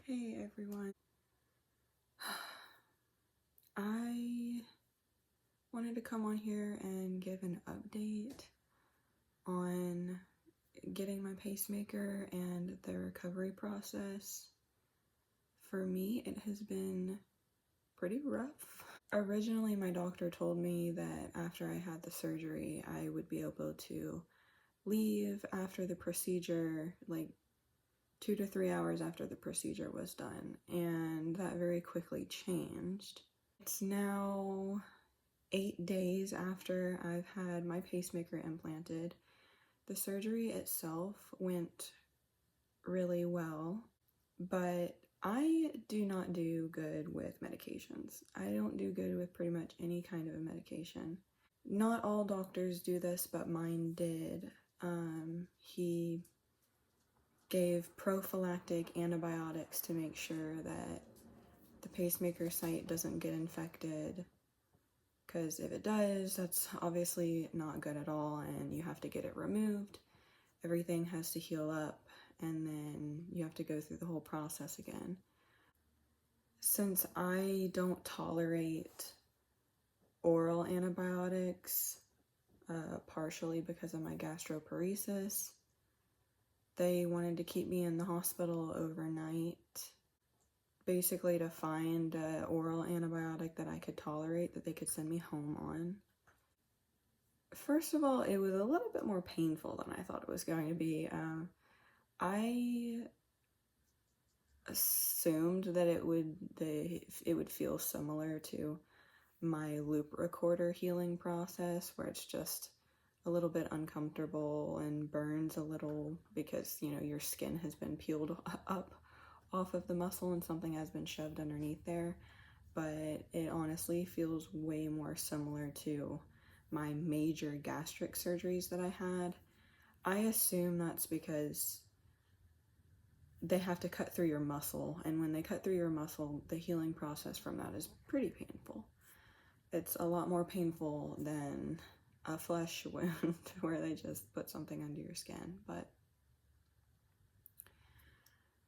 Hey everyone. I wanted to come on here and give an update on getting my pacemaker and the recovery process. For me, it has been pretty rough. Originally, my doctor told me that after I had the surgery, I would be able to leave after the procedure, like 2 to 3 hours after the procedure was done, and that very quickly changed. It's now 8 days after I've had my pacemaker implanted. The surgery itself went really well, but I do not do good with medications. I don't do good with pretty much any kind of a medication. Not all doctors do this, but mine did. He gave prophylactic antibiotics to make sure that the pacemaker site doesn't get infected, because if it does, that's obviously not good at all, and you have to get it removed. Everything has to heal up, and then you have to go through the whole process again. Since I don't tolerate oral antibiotics, partially because of my gastroparesis, they wanted to keep me in the hospital overnight, basically to find an oral antibiotic that I could tolerate that they could send me home on. First of all, it was a little bit more painful than I thought it was going to be. I assumed that it would feel similar to my loop recorder healing process, where it's just a little bit uncomfortable and burns a little because, you know, your skin has been peeled up off of the muscle and something has been shoved underneath there. But it honestly feels way more similar to my major gastric surgeries that I had. I assume that's because they have to cut through your muscle, and when they cut through your muscle, the healing process from that is pretty painful. It's a lot more painful than a flesh wound where they just put something under your skin. But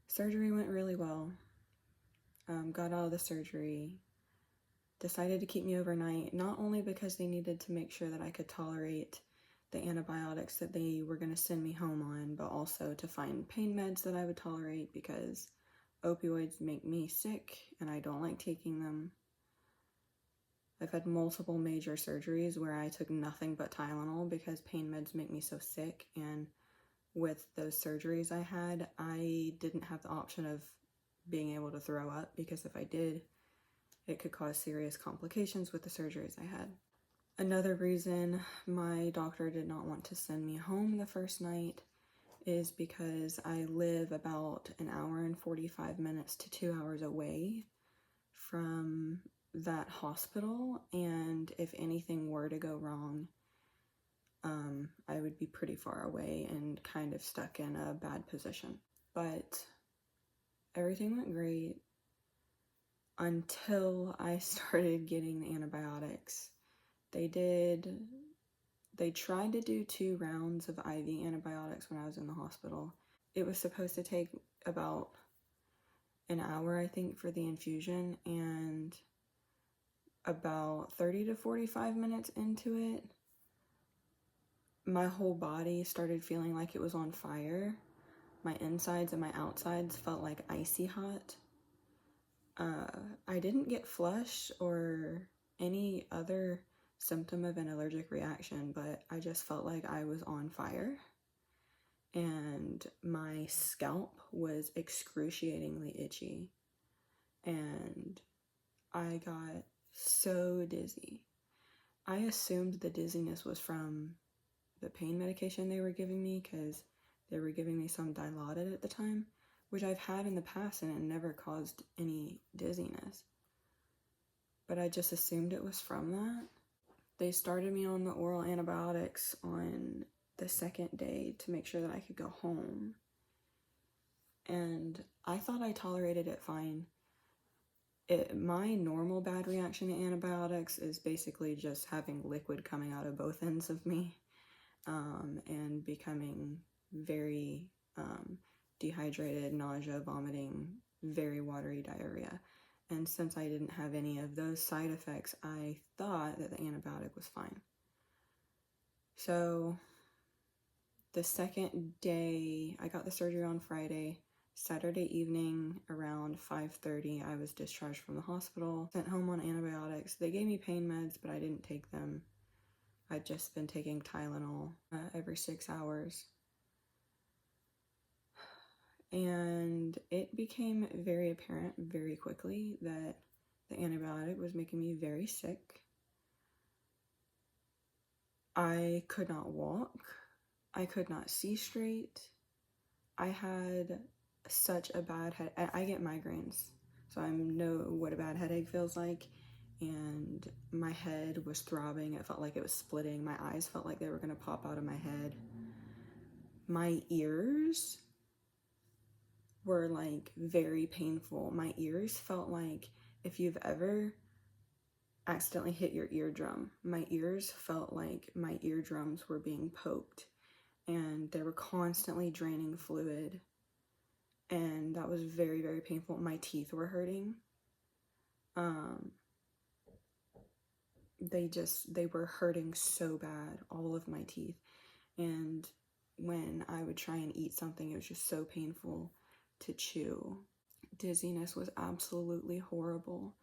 surgery went really well. Got out of the surgery, decided to keep me overnight, not only because they needed to make sure that I could tolerate the antibiotics that they were going to send me home on, but also to find pain meds that I would tolerate, because opioids make me sick and I don't like taking them. I've had multiple major surgeries where I took nothing but Tylenol because pain meds make me so sick, and with those surgeries I had, I didn't have the option of being able to throw up, because if I did, it could cause serious complications with the surgeries I had. Another reason my doctor did not want to send me home the first night is because I live about an hour and 45 minutes to 2 hours away from that hospital, and if anything were to go wrong, I would be pretty far away and kind of stuck in a bad position. But everything went great until I started getting the antibiotics. They tried to do 2 rounds of IV antibiotics when I was in the hospital. It was supposed to take about an hour, I think, for the infusion, and about 30 to 45 minutes into it, my whole body started feeling like it was on fire. My insides and my outsides felt like icy hot. I didn't get flush or any other symptom of an allergic reaction, but I just felt like I was on fire, and my scalp was excruciatingly itchy, and I got so dizzy. I assumed the dizziness was from the pain medication they were giving me, because they were giving me some Dilaudid at the time, which I've had in the past and it never caused any dizziness. But I just assumed it was from that. They started me on the oral antibiotics on the second day to make sure that I could go home. And I thought I tolerated it fine. My normal bad reaction to antibiotics is basically just having liquid coming out of both ends of me, and becoming very dehydrated, nausea, vomiting, very watery diarrhea. And since I didn't have any of those side effects, I thought that the antibiotic was fine. So the second day, I got the surgery on Friday. Saturday evening around 5:30, I was discharged from the hospital, sent home on antibiotics. They gave me pain meds, but I didn't take them. I'd just been taking Tylenol every 6 hours. And it became very apparent very quickly that the antibiotic was making me very sick. I could not walk. I could not see straight. I had such a bad head. I get migraines, so I know what a bad headache feels like. And my head was throbbing. It felt like it was splitting. My eyes felt like they were going to pop out of my head. My ears were like very painful. My ears felt like if you've ever accidentally hit your eardrum, my ears felt like my eardrums were being poked and they were constantly draining fluid. And that was very, very painful. My teeth were hurting. They were hurting so bad, all of my teeth. And when I would try and eat something, it was just so painful to chew. Dizziness was absolutely horrible.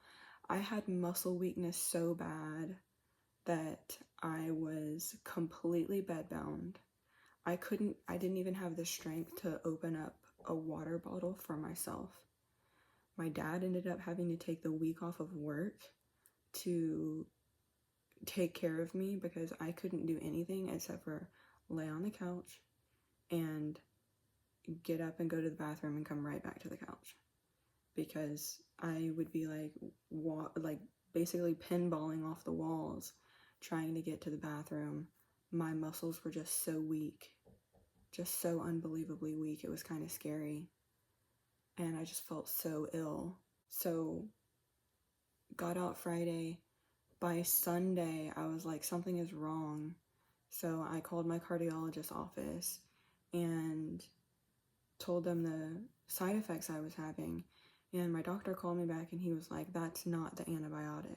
I had muscle weakness so bad that I was completely bedbound. I didn't even have the strength to open up a water bottle for myself. My dad ended up having to take the week off of work to take care of me because I couldn't do anything except for lay on the couch and get up and go to the bathroom and come right back to the couch, because I would be like basically pinballing off the walls trying to get to the bathroom. My muscles were just so weak, just so unbelievably weak. It was kind of scary. And I just felt so ill. So got out Friday. By Sunday, I was like, something is wrong. So I called my cardiologist's office and told them the side effects I was having. And my doctor called me back and he was like, that's not the antibiotic.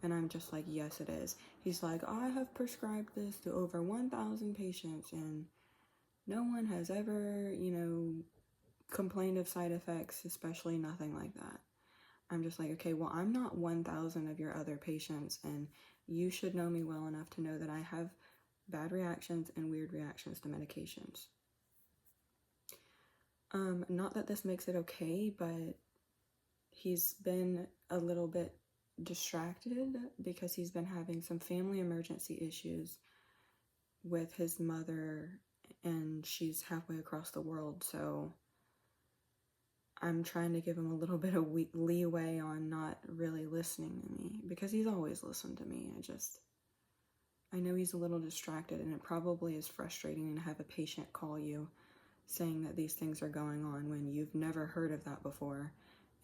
And I'm just like, yes, it is. He's like, I have prescribed this to over 1,000 patients and no one has ever, complained of side effects, especially nothing like that. I'm just like, okay, well, I'm not 1,000 of your other patients, and you should know me well enough to know that I have bad reactions and weird reactions to medications. Not that this makes it okay, but he's been a little bit distracted because he's been having some family emergency issues with his mother, and she's halfway across the world, so I'm trying to give him a little bit of leeway on not really listening to me, because he's always listened to me. I know he's a little distracted, and it probably is frustrating to have a patient call you saying that these things are going on when you've never heard of that before,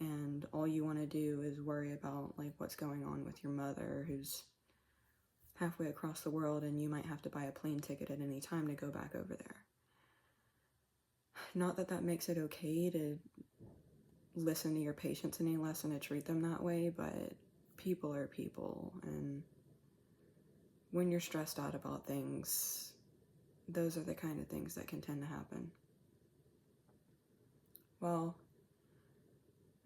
and all you want to do is worry about like what's going on with your mother who's halfway across the world, and you might have to buy a plane ticket at any time to go back over there. Not that that makes it okay to listen to your patients any less and to treat them that way, but people are people, and when you're stressed out about things, those are the kind of things that can tend to happen. Well,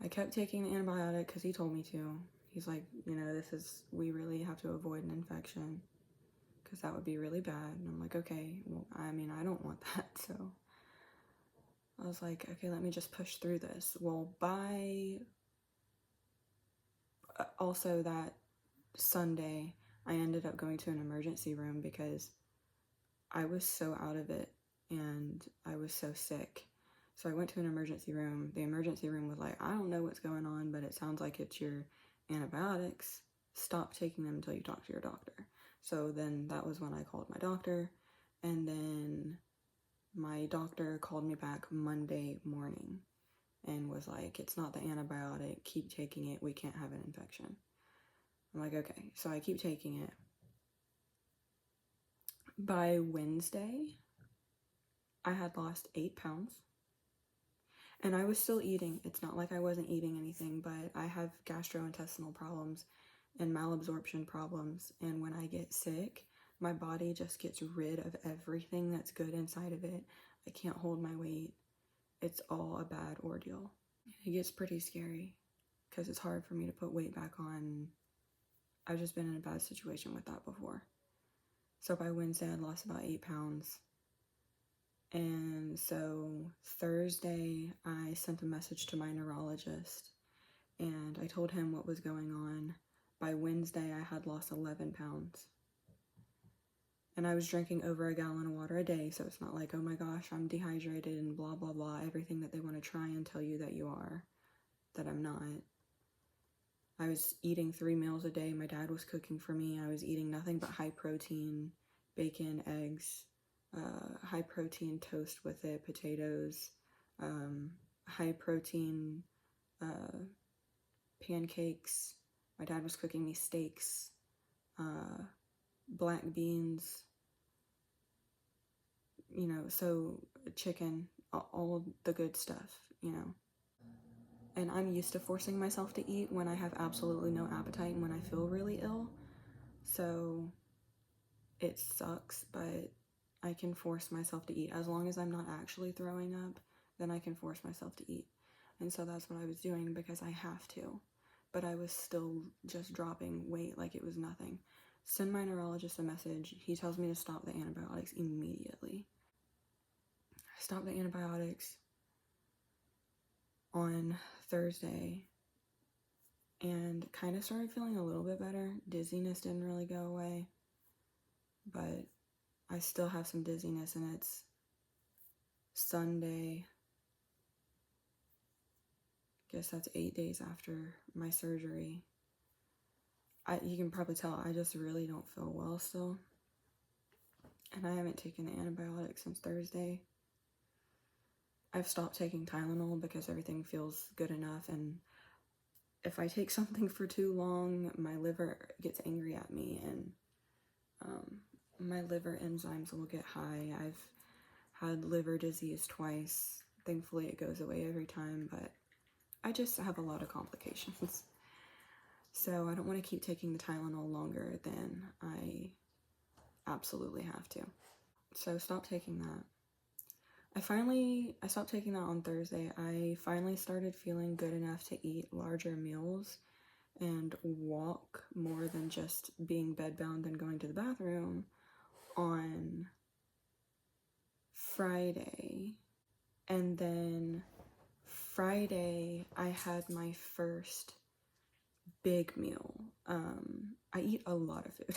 I kept taking the antibiotic because he told me to. He's like, we really have to avoid an infection because that would be really bad. And I'm like, okay, well, I don't want that, so I was like, okay, let me just push through this. Well, also that Sunday, I ended up going to an emergency room because I was so out of it and I was so sick. So I went to an emergency room. The emergency room was like, I don't know what's going on, but it sounds like it's your antibiotics. Stop taking them until you talk to your doctor. So then that was when I called my doctor, and then my doctor called me back Monday morning and was like, it's not the antibiotic, keep taking it, we can't have an infection. I'm like, okay, so I keep taking it. By Wednesday, I had lost 8 pounds, And I was still eating. It's not like I wasn't eating anything, but I have gastrointestinal problems and malabsorption problems. And when I get sick, my body just gets rid of everything that's good inside of it. I can't hold my weight. It's all a bad ordeal. It gets pretty scary because it's hard for me to put weight back on. I've just been in a bad situation with that before. So by Wednesday, I'd lost about 8 pounds. And so Thursday, I sent a message to my neurologist and I told him what was going on. By Wednesday, I had lost 11 pounds. And I was drinking over a gallon of water a day, so it's not like, oh my gosh, I'm dehydrated and blah, blah, blah, everything that they want to try and tell you that you are, that I'm not. I was eating 3 meals a day. My dad was cooking for me. I was eating nothing but high protein, bacon, eggs, high protein toast with it, potatoes, high protein pancakes. My dad was cooking me steaks, black beans, you know, so chicken, all the good stuff, you know. And I'm used to forcing myself to eat when I have absolutely no appetite and when I feel really ill. So it sucks, but I can force myself to eat. As long as I'm not actually throwing up, then I can force myself to eat. And so that's what I was doing because I have to. But I was still just dropping weight like it was nothing. Send my neurologist a message. He tells me to stop the antibiotics immediately. I stopped the antibiotics on Thursday and kind of started feeling a little bit better. Dizziness didn't really go away, but I still have some dizziness, and it's Sunday. Guess that's 8 days after my surgery. You can probably tell I just really don't feel well still. And I haven't taken the antibiotics since Thursday. I've stopped taking Tylenol because everything feels good enough, and if I take something for too long, my liver gets angry at me, and my liver enzymes will get high. I've had liver disease twice. Thankfully, it goes away every time, but I just have a lot of complications. So I don't want to keep taking the Tylenol longer than I absolutely have to. So stop taking that. I stopped taking that on Thursday. I finally started feeling good enough to eat larger meals and walk more than just being bedbound and going to the bathroom on Friday. And then Friday, I had my first big meal. I eat a lot of food.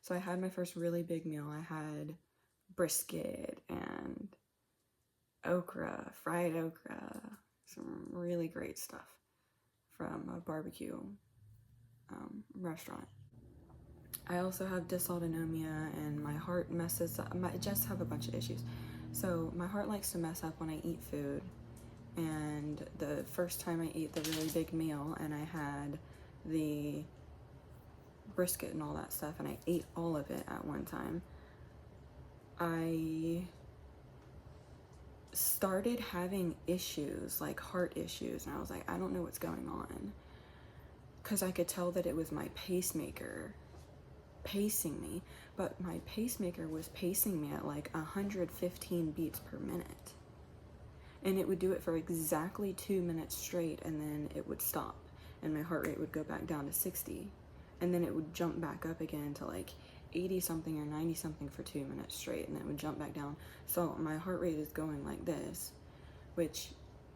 So I had my first really big meal. I had brisket and okra, fried okra, some really great stuff from a barbecue restaurant. I also have dysautonomia and my heart messes up. I just have a bunch of issues. So my heart likes to mess up when I eat food. And the first time I ate the really big meal and I had the brisket and all that stuff and I ate all of it at one time, I started having issues, like heart issues, and I was like, I don't know what's going on, because I could tell that it was my pacemaker pacing me, but my pacemaker was pacing me at like 115 beats per minute, and it would do it for exactly 2 minutes straight, and then it would stop and my heart rate would go back down to 60, and then it would jump back up again to like 80 something or 90 something for 2 minutes straight, and then it would jump back down. So my heart rate is going like this, which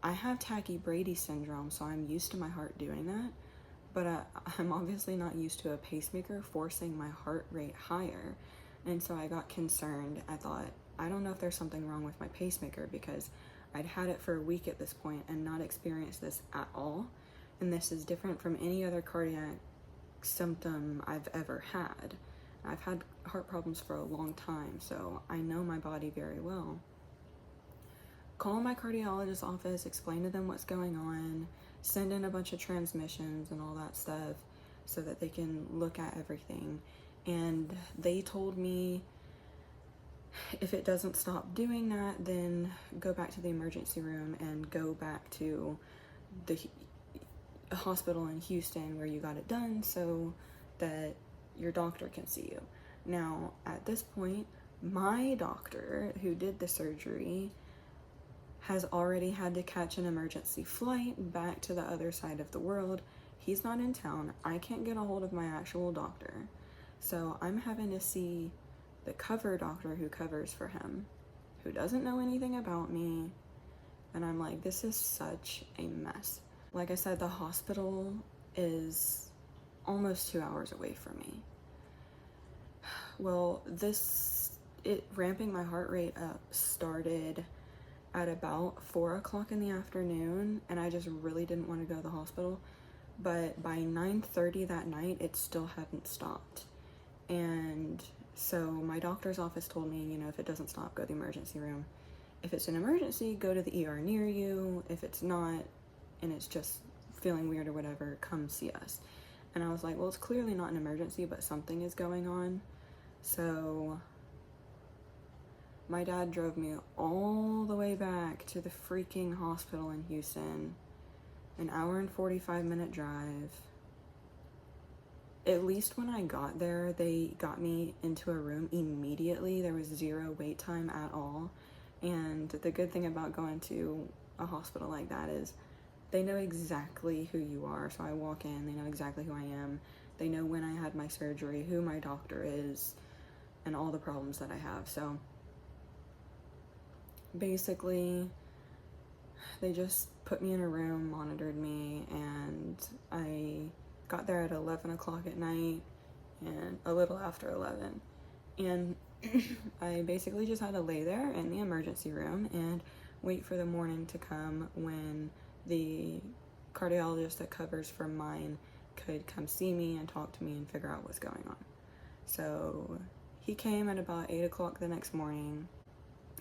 I have tachybrady syndrome, so I'm used to my heart doing that, but I'm obviously not used to a pacemaker forcing my heart rate higher. And so I got concerned. I thought, I don't know if there's something wrong with my pacemaker, because I'd had it for a week at this point and not experienced this at all, and this is different from any other cardiac symptom I've ever had. I've had heart problems for a long time, so I know my body very well. Call my cardiologist's office, explain to them what's going on, send in a bunch of transmissions and all that stuff so that they can look at everything. And they told me If it doesn't stop doing that, then go back to the emergency room and go back to the hospital in Houston where you got it done so that your doctor can see you. Now, at this point, my doctor who did the surgery has already had to catch an emergency flight back to the other side of the world. He's not in town. I can't get a hold of my actual doctor. So I'm having to see the cover doctor who covers for him, who doesn't know anything about me. And I'm like, this is such a mess. Like I said, the hospital is almost 2 hours away from me. Well, ramping my heart rate up started at about 4 o'clock in the afternoon, and I just really didn't want to go to the hospital. But by 9:30 that night, it still hadn't stopped. And so my doctor's office told me, if it doesn't stop, go to the emergency room. If it's an emergency, go to the ER near you. If it's not, and it's just feeling weird or whatever, come see us. And I was like, well, it's clearly not an emergency, but something is going on. So my dad drove me all the way back to the freaking hospital in Houston. An hour and 45-minute drive. At least when I got there, they got me into a room immediately. There was zero wait time at all. And the good thing about going to a hospital like that is they know exactly who you are. So I walk in, they know exactly who I am. They know when I had my surgery, who my doctor is, and all the problems that I have. So basically, they just put me in a room, monitored me, and I got there at 11 o'clock at night, and a little after 11. And I basically just had to lay there in the emergency room and wait for the morning to come when the cardiologist that covers for mine could come see me and talk to me and figure out what's going on. So he came at about 8 o'clock the next morning,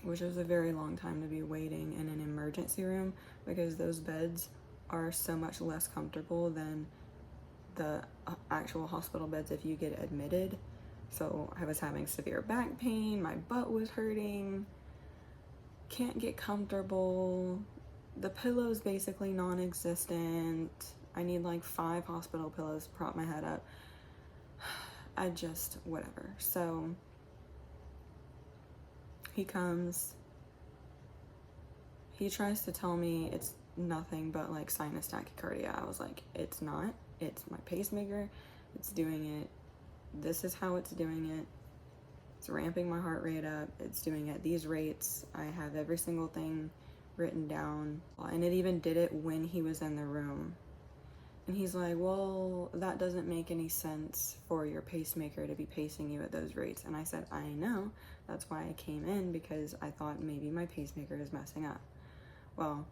which was a very long time to be waiting in an emergency room because those beds are so much less comfortable than the actual hospital beds if you get admitted. So I was having severe back pain, my butt was hurting, can't get comfortable, the pillow's basically non-existent. I need like 5 hospital pillows to prop my head up. Whatever. So he comes, he tries to tell me it's nothing but like sinus tachycardia. I was like, it's not, it's my pacemaker, it's doing it, this is how it's doing it, it's ramping my heart rate up, it's doing it at these rates, I have every single thing written down, and it even did it when he was in the room. And he's like, well, that doesn't make any sense for your pacemaker to be pacing you at those rates. And I said, I know, that's why I came in, because I thought maybe my pacemaker is messing up. Well,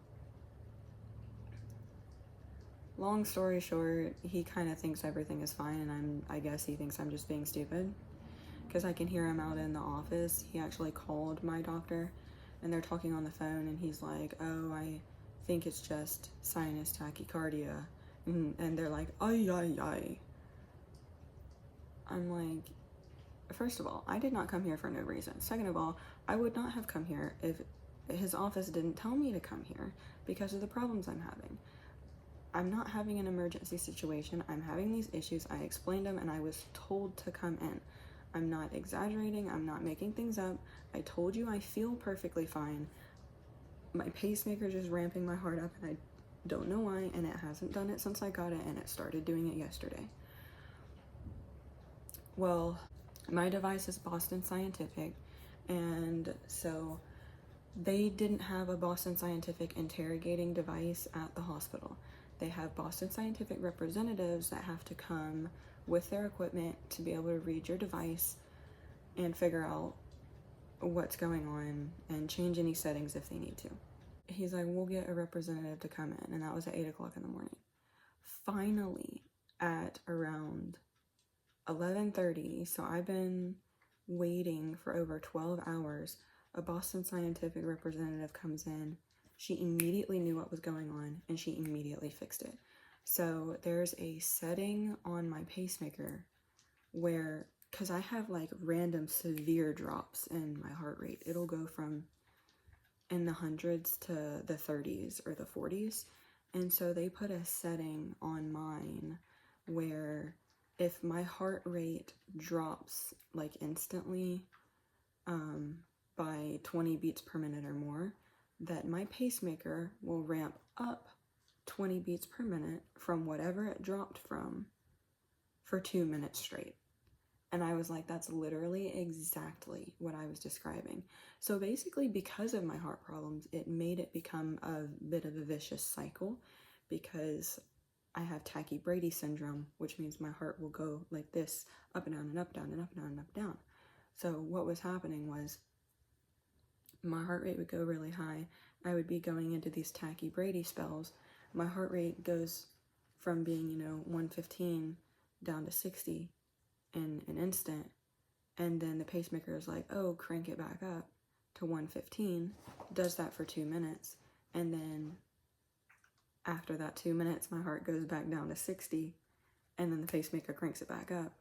long story short, he kind of thinks everything is fine, and I guess he thinks I'm just being stupid, because I can hear him out in the office. He actually called my doctor, and they're talking on the phone, and he's like, oh, I think it's just sinus tachycardia. And they're like, ay, ay, ay. I'm like, first of all, I did not come here for no reason. Second of all, I would not have come here if his office didn't tell me to come here because of the problems I'm having. I'm not having an emergency situation. I'm having these issues. I explained them and I was told to come in. I'm not exaggerating. I'm not making things up. I told you I feel perfectly fine. My pacemaker just ramping my heart up, and I don't know why, and it hasn't done it since I got it, and it started doing it yesterday. Well, my device is Boston Scientific, and so they didn't have a Boston Scientific interrogating device at the hospital. They have Boston Scientific representatives that have to come with their equipment to be able to read your device and figure out what's going on and change any settings if they need to. He's like, we'll get a representative to come in, and that was at 8 o'clock in the morning. Finally, at around 11:30, so I've been waiting for over 12 hours, a Boston Scientific representative comes in. She immediately knew what was going on, and she immediately fixed it. So there's a setting on my pacemaker where because I have like random severe drops in my heart rate. It'll go from in the hundreds to the 30s or the 40s. And so they put a setting on mine where if my heart rate drops like instantly by 20 beats per minute or more, that my pacemaker will ramp up 20 beats per minute from whatever it dropped from for 2 minutes straight. And I was like, that's literally exactly what I was describing. So basically, because of my heart problems, it made it become a bit of a vicious cycle, because I have tachybrady syndrome, which means my heart will go like this, up and down and up, down and up and down and up, down. So what was happening was my heart rate would go really high. I would be going into these tachybrady spells. My heart rate goes from being, 115 down to 60 in an instant, and then the pacemaker is like, oh, crank it back up to 115, does that for 2 minutes, and then after that 2 minutes my heart goes back down to 60, and then the pacemaker cranks it back up,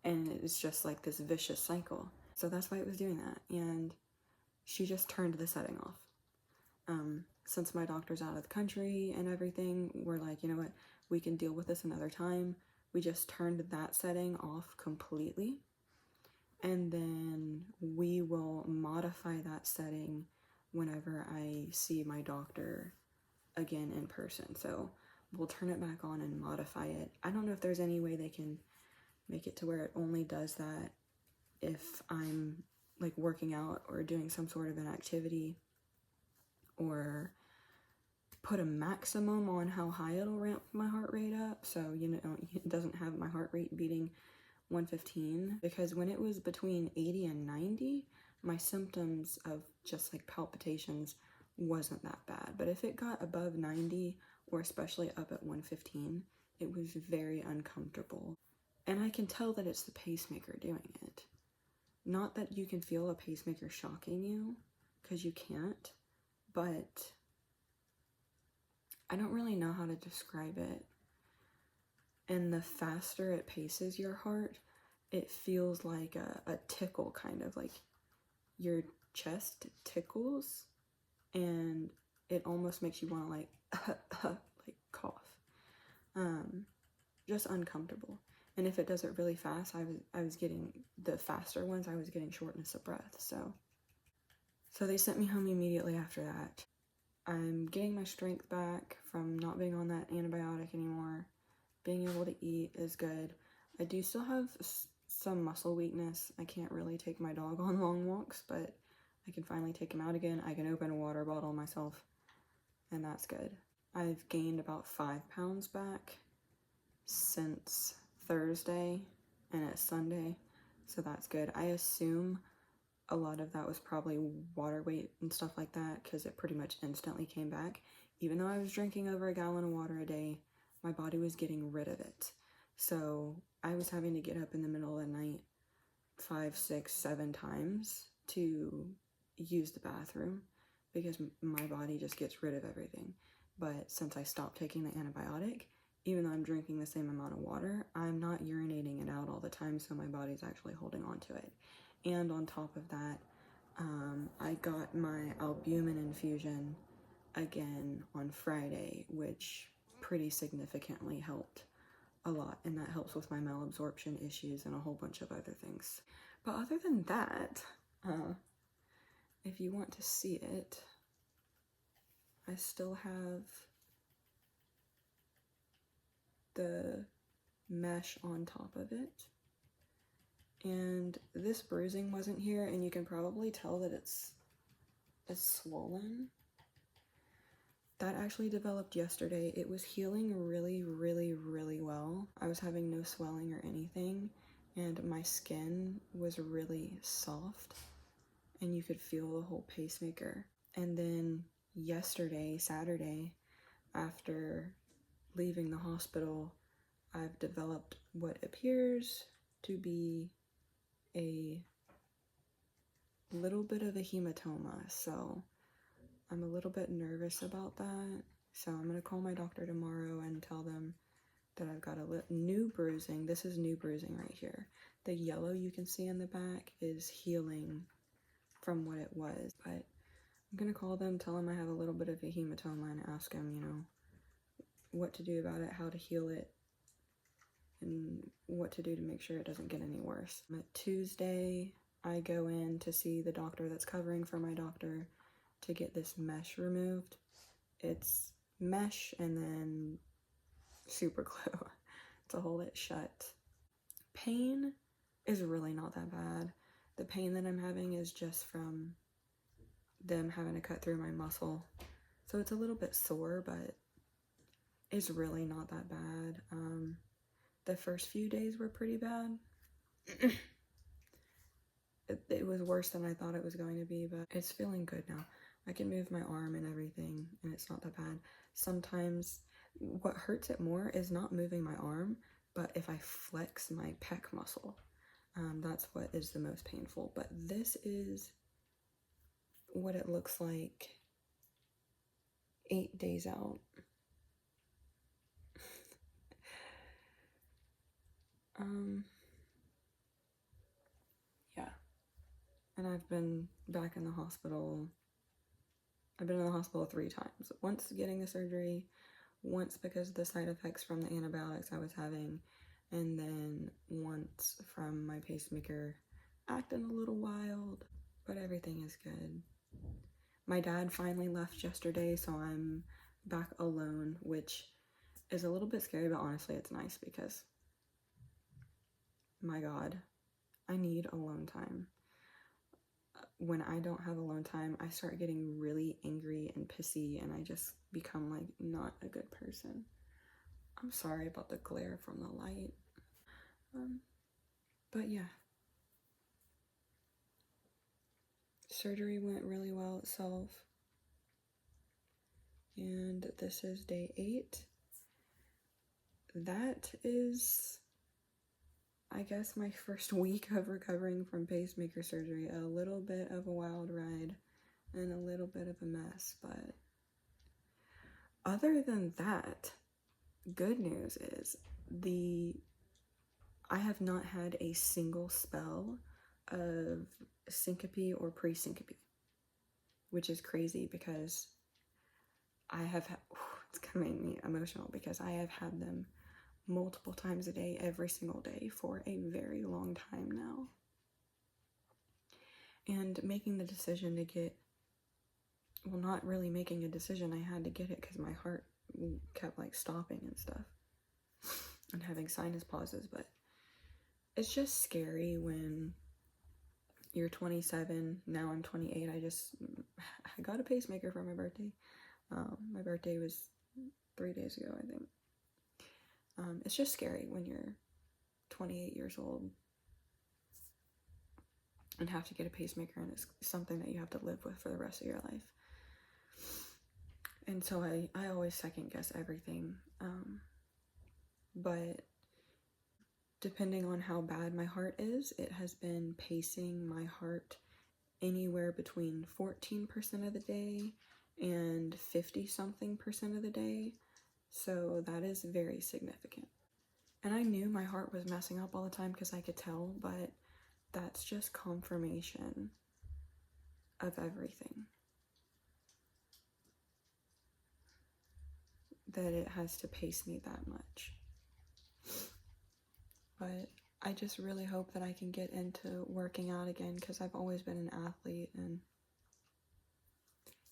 and it's just like this vicious cycle. So that's why it was doing that, and she just turned the setting off. Since my doctor's out of the country and everything, we're like, you know what, we can deal with this another time. We just turned that setting off completely, and then we will modify that setting whenever I see my doctor again in person. So we'll turn it back on and modify it. I don't know if there's any way they can make it to where it only does that if I'm like working out or doing some sort of an activity, or put a maximum on how high it'll ramp my heart rate up, so it doesn't have my heart rate beating 115, because when it was between 80 and 90, my symptoms of just like palpitations wasn't that bad. But if it got above 90, or especially up at 115, it was very uncomfortable. And I can tell that it's the pacemaker doing it. Not that you can feel a pacemaker shocking you, because you can't, but I don't really know how to describe it. And the faster it paces your heart, it feels like a tickle, kind of like your chest tickles, and it almost makes you want to like like cough. Just uncomfortable. And if it does it really fast, I was getting the faster ones, I was getting shortness of breath. So they sent me home immediately after that. I'm getting my strength back from not being on that antibiotic anymore. Being able to eat is good. I do still have some muscle weakness. I can't really take my dog on long walks, but I can finally take him out again. I can open a water bottle myself, and that's good. I've gained about 5 pounds back since Thursday, and it's Sunday, so that's good. I assume a lot of that was probably water weight and stuff like that, because it pretty much instantly came back. Even though I was drinking over a gallon of water a day, my body was getting rid of it. So I was having to get up in the middle of the night 5, 6, 7 times to use the bathroom, because my body just gets rid of everything. But since I stopped taking the antibiotic, even though I'm drinking the same amount of water, I'm not urinating it out all the time, so my body's actually holding on to it. And on top of that, I got my albumin infusion again on Friday, which pretty significantly helped a lot, and that helps with my malabsorption issues and a whole bunch of other things. But other than that, if you want to see it, I still have the mesh on top of it. And this bruising wasn't here, and you can probably tell that it's swollen. That actually developed yesterday. It was healing really, really, really well. I was having no swelling or anything, and my skin was really soft, and you could feel the whole pacemaker. And then yesterday, Saturday, after leaving the hospital, I've developed what appears to be a little bit of a hematoma, so I'm a little bit nervous about that. So I'm gonna call my doctor tomorrow and tell them that I've got a new bruising. This is new bruising right here. The yellow you can see in the back is healing from what it was, but I'm gonna call them, tell them I have a little bit of a hematoma, and ask them, you know, what to do about it, how to heal it, and what to do to make sure it doesn't get any worse. Tuesday, I go in to see the doctor that's covering for my doctor to get this mesh removed. It's mesh and then super glue to hold it shut. Pain is really not that bad. The pain that I'm having is just from them having to cut through my muscle. So it's a little bit sore, but it's really not that bad. The first few days were pretty bad. It was worse than I thought it was going to be, but it's feeling good now. I can move my arm and everything, and it's not that bad. Sometimes what hurts it more is not moving my arm, but if I flex my pec muscle, that's what is the most painful. But this is what it looks like 8 days out. Yeah. And I've been back in the hospital. I've been in the hospital 3 times. Once getting the surgery, once because of the side effects from the antibiotics I was having, and then once from my pacemaker acting a little wild, but everything is good. My dad finally left yesterday, so I'm back alone, which is a little bit scary, but honestly it's nice because, my God, I need alone time. When I don't have alone time, I start getting really angry and pissy, and I just become like not a good person. I'm sorry about the glare from the light. But yeah. Surgery went really well itself. And this is day 8. That is, I guess, my first week of recovering from pacemaker surgery. A little bit of a wild ride and a little bit of a mess, but other than that, good news is I have not had a single spell of syncope or pre-syncope, which is crazy because it's gonna make me emotional because I have had them multiple times a day, every single day for a very long time now. And making the decision to get, well, not really making a decision, I had to get it because my heart kept like stopping and stuff and having sinus pauses. But it's just scary when you're 27, now I'm 28. I got a pacemaker for my birthday. My birthday was 3 days ago, I think. It's just scary when you're 28 years old and have to get a pacemaker, and it's something that you have to live with for the rest of your life. And so I always second guess everything. But depending on how bad my heart is, it has been pacing my heart anywhere between 14% of the day and 50-something% of the day. So that is very significant. And I knew my heart was messing up all the time because I could tell, but that's just confirmation of everything. That it has to pace me that much. But I just really hope that I can get into working out again because I've always been an athlete, and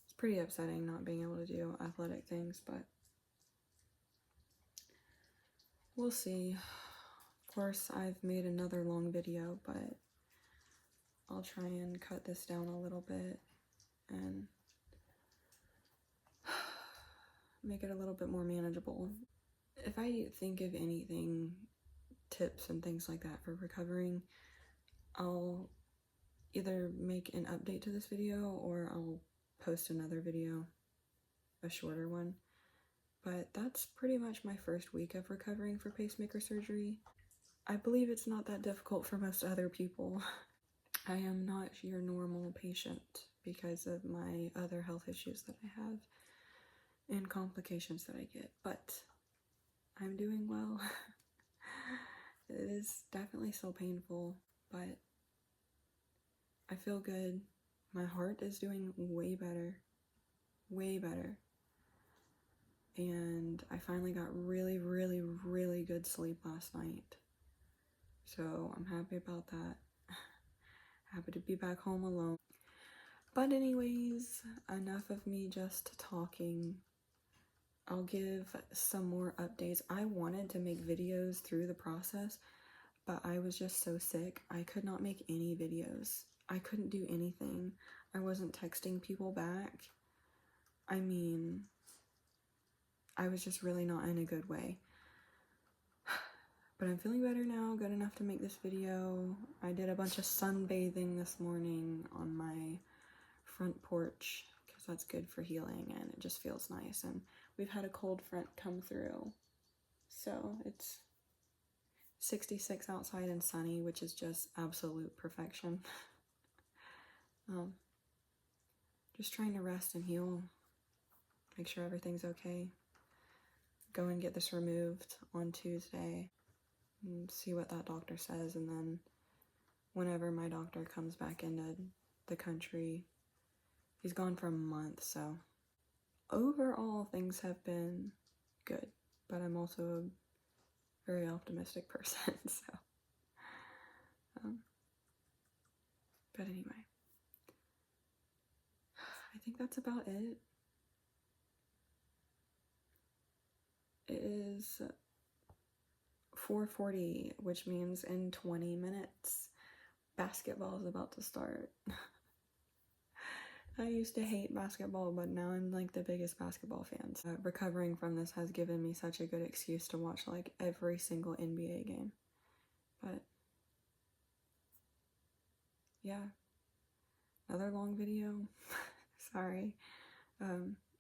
it's pretty upsetting not being able to do athletic things, but we'll see. Of course, I've made another long video, but I'll try and cut this down a little bit and make it a little bit more manageable. If I think of anything, tips and things like that for recovering, I'll either make an update to this video or I'll post another video, a shorter one. But that's pretty much my first week of recovering for pacemaker surgery. I believe it's not that difficult for most other people. I am not your normal patient because of my other health issues that I have and complications that I get, but I'm doing well. It is definitely still painful, but I feel good. My heart is doing way better. Way better. And I finally got really, really, really good sleep last night. So I'm happy about that. Happy to be back home alone. But anyways, enough of me just talking. I'll give some more updates. I wanted to make videos through the process, but I was just so sick. I could not make any videos. I couldn't do anything. I wasn't texting people back. I mean, I was just really not in a good way. But I'm feeling better now, good enough to make this video. I did a bunch of sunbathing this morning on my front porch because that's good for healing and it just feels nice. And we've had a cold front come through, so it's 66 outside and sunny, which is just absolute perfection. Just trying to rest and heal, make sure everything's okay. Go and get this removed on Tuesday and see what that doctor says, and then whenever my doctor comes back into the country, he's gone for a month, so overall things have been good, but I'm also a very optimistic person, so but anyway, I think that's about it. It is 4:40, which means in 20 minutes basketball is about to start. I used to hate basketball, but now I'm like the biggest basketball fan. Recovering from this has given me such a good excuse to watch like every single NBA game. But yeah, another long video. Sorry.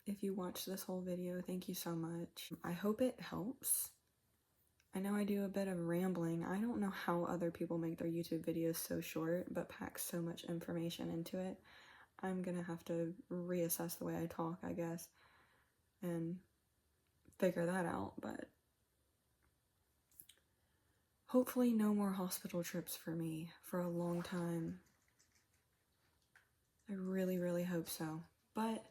If you watched this whole video, thank you so much. I hope it helps. I know I do a bit of rambling. I don't know how other people make their YouTube videos so short but pack so much information into it. I'm gonna have to reassess the way I talk, I guess, and figure that out, but hopefully no more hospital trips for me for a long time. I really, really hope so. But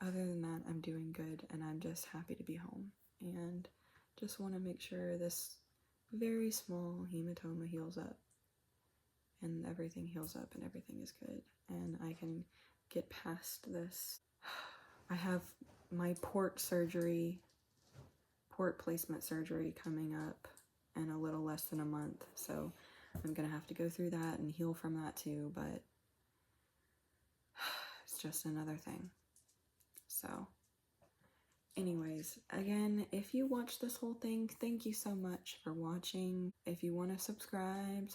other than that, I'm doing good, and I'm just happy to be home, and just want to make sure this very small hematoma heals up, and everything heals up, and everything is good, and I can get past this. I have my port placement surgery coming up in a little less than a month, so I'm gonna have to go through that and heal from that too, but it's just another thing. So anyways, again, if you watched this whole thing, thank you so much for watching. If you want to subscribe.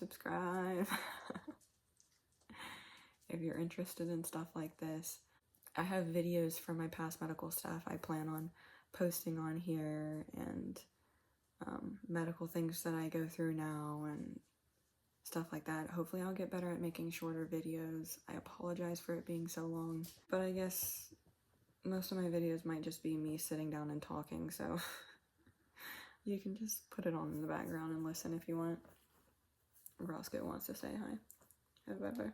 If you're interested in stuff like this, I have videos from my past medical stuff I plan on posting on here, and medical things that I go through now and stuff like that. Hopefully I'll get better at making shorter videos. I apologize for it being so long, but I guess most of my videos might just be me sitting down and talking, so you can just put it on in the background and listen if you want. Roscoe wants to say hi. Bye-bye.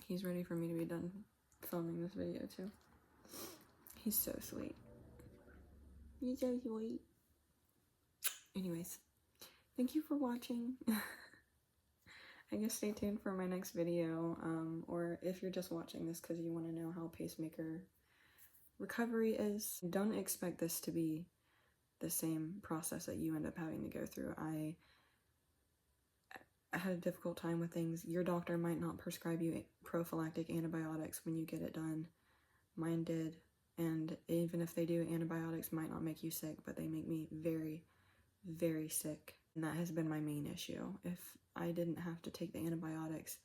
He's ready for me to be done filming this video too. He's so sweet. He's so sweet. Anyways, thank you for watching. I guess stay tuned for my next video, or if you're just watching this because you want to know how pacemaker recovery is, don't expect this to be the same process that you end up having to go through. I had a difficult time with things. Your doctor might not prescribe you prophylactic antibiotics when you get it done. Mine did, and even if they do, antibiotics might not make you sick, but they make me very, very sick, and that has been my main issue. If I didn't have to take the antibiotics,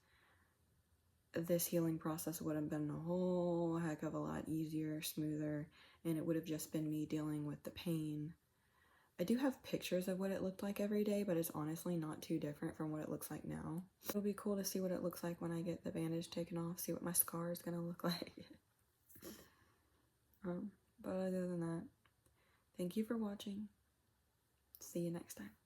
this healing process would have been a whole heck of a lot easier, smoother, and it would have just been me dealing with the pain I do have pictures of what it looked like every day, but it's honestly not too different from what it looks like now. It'll be cool to see what it looks like when I get the bandage taken off, see what my scar is gonna look like. But other than that, thank you for watching. See you next time.